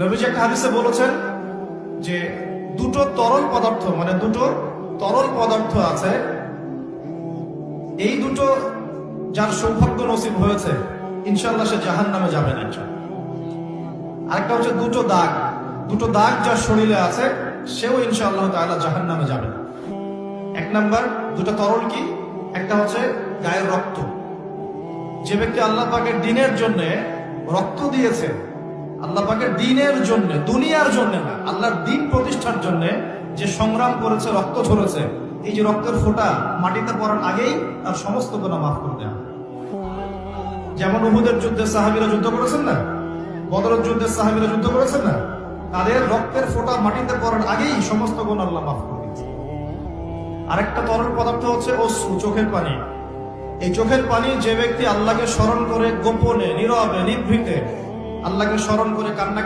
নবীজি একটা হাদিসে বলেছেন যে দুটো তরল পদার্থ আছে, এই দুটো যার সৌভাগ্য নসিব হয়েছে ইনশাআল্লাহ সে জাহান্নামে যাবে না। আরেকটা হচ্ছে দুটো দাগ যার শরীরে আছে সেও ইনশাআল্লাহ তাআলা জাহান্নামে যাবে না। এক নাম্বার দুটো তরল কি? একটা হচ্ছে গায়ের রক্ত। যে ব্যক্তি আল্লাহ পাকের দ্বীনের জন্য রক্ত দিয়েছে, আল্লাহ পাকের দ্বীনের জন্য, দুনিয়ার জন্য না, আল্লাহর দ্বীন প্রতিষ্ঠার জন্য যে সংগ্রাম করেছে, রক্ত ঝরেছে, এই যে রক্তের ফোঁটা মাটিতে পড়ার আগেই তার সমস্ত গুনাহ মাফ করে দেওয়া। যেমন উহুদের যুদ্ধে সাহাবীরা যুদ্ধ করেছেন না, বদরের যুদ্ধে সাহাবীরা যুদ্ধ করেছেন না, তাদের রক্তের ফোঁটা মাটিতে পড়ার আগেই সমস্ত গুনাহ আল্লাহ মাফ করে দিয়েছে। আরেকটা তরল পদার্থ হচ্ছে অশ্রু, চোখের পানি। এই চোখের পানি যে ব্যক্তি আল্লাহকে স্মরণ করে গোপনে, নীরবে, নিভৃতে আল্লাহকে স্মরণ করে কান্না